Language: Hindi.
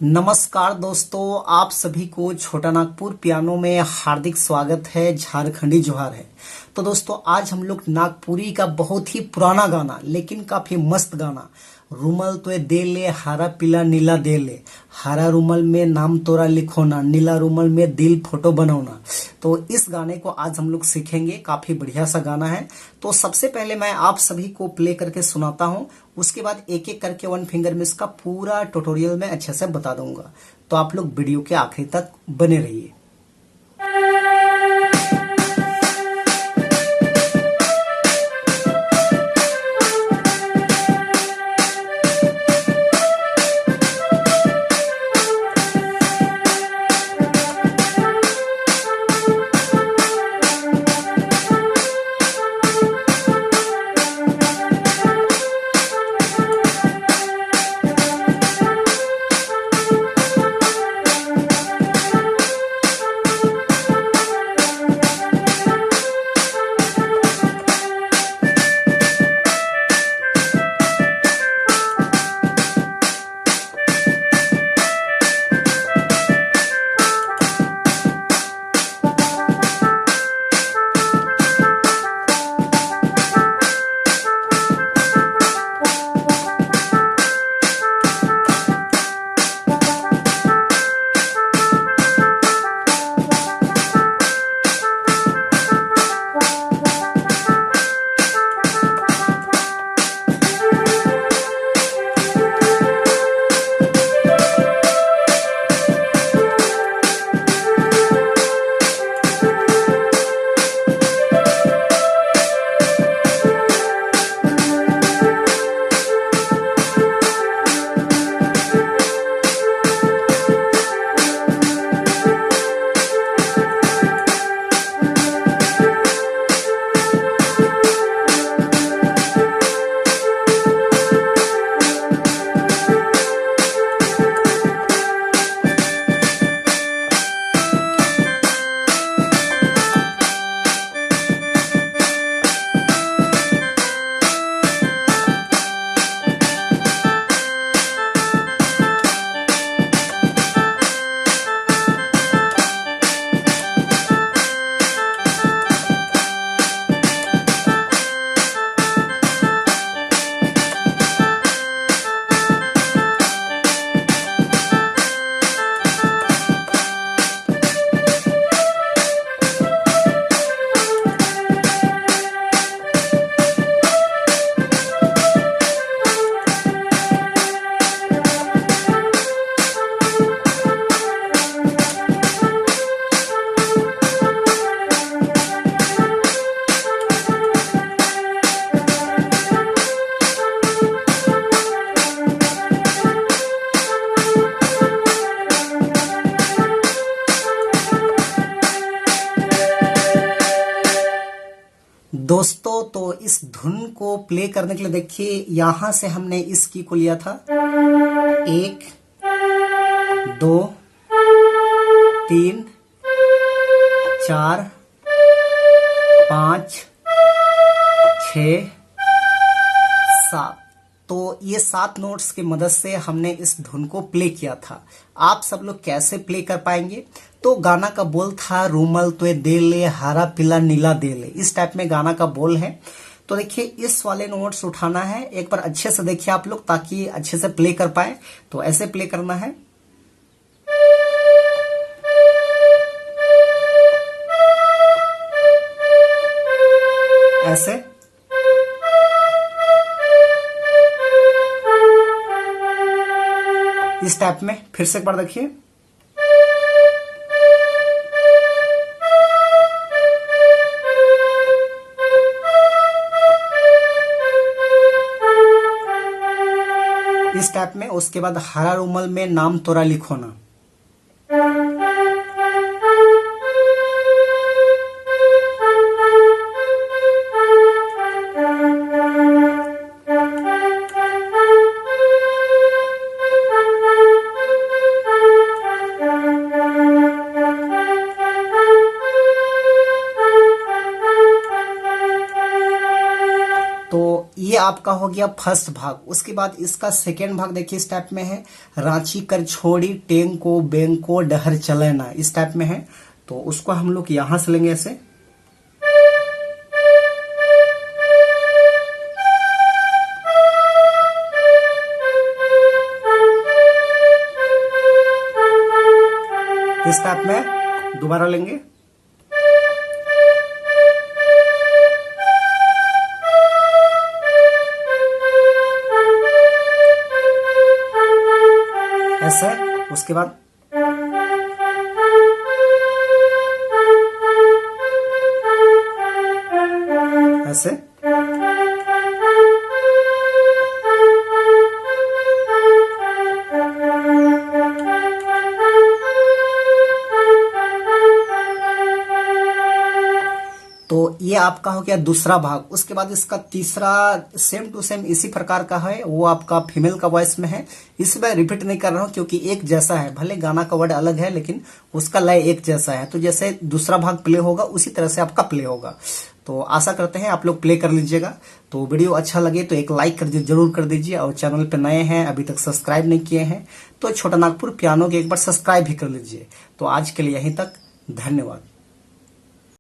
नमस्कार दोस्तों, आप सभी को छोटा नागपुर पियानो में हार्दिक स्वागत है। झारखंडी जोहार है। तो दोस्तों, आज हम लोग नागपुरी का बहुत ही पुराना गाना लेकिन काफी मस्त गाना रुमल तो दे ले हरा पीला नीला दे ले, हरा रुमल में नाम तोरा लिखोना, नीला रुमल में दिल फोटो बनाना। तो इस गाने को आज हम लोग सीखेंगे। काफी बढ़िया सा गाना है। तो सबसे पहले मैं आप सभी को प्ले करके सुनाता हूँ, उसके बाद एक एक करके वन फिंगर में इसका पूरा ट्यूटोरियल में अच्छे से बता दूंगा। तो आप लोग वीडियो के आखिरी तक बने रहिए। दोस्तों, तो इस धुन को प्ले करने के लिए देखिए, यहां से हमने इस की को लिया था 1 2 3 4 5 6 7। तो ये 7 नोट्स की मदद से हमने इस धुन को प्ले किया था। आप सब लोग कैसे प्ले कर पाएंगे? तो गाना का बोल था रूमल तो दे ले हरा पीला नीला दे ले, इस टाइप में गाना का बोल है। तो देखिए, इस वाले नोट्स उठाना है। एक बार अच्छे से देखिए आप लोग, ताकि अच्छे से प्ले कर पाए। तो ऐसे प्ले करना है। ऐसे इस टाइप में। फिर से एक बार देखिए। इस टाइप में। उसके बाद हरा रुमल में नाम तोरा लिखोना। आपका हो गया फर्स्ट भाग। उसके बाद इसका सेकेंड भाग देखिए इस टाइप में है, रांची कर छोड़ी टेंग को बेंग को डहर चले ना, इस टाइप में है। तो उसको हम लोग यहां से लेंगे ऐसे, इस टाइप में दोबारा लेंगे, ऐसे। उसके बाद ऐसे, तो ये आपका हो गया दूसरा भाग। उसके बाद इसका तीसरा सेम टू सेम इसी प्रकार का है, वो आपका फीमेल का वॉइस में है। इसमें रिपीट नहीं कर रहा हूं क्योंकि एक जैसा है, भले गाना का वर्ड अलग है लेकिन उसका लय एक जैसा है। तो जैसे दूसरा भाग प्ले होगा उसी तरह से आपका प्ले होगा। तो आशा करते हैं आप लोग प्ले कर लीजिएगा। तो वीडियो अच्छा लगे तो एक लाइक जरूर कर दीजिए, और चैनल पे नए हैं अभी तक सब्सक्राइब नहीं किए हैं तो छोटा नागपुर पियानो के एक बार सब्सक्राइब भी कर लीजिए। तो आज के लिए यहीं तक, धन्यवाद।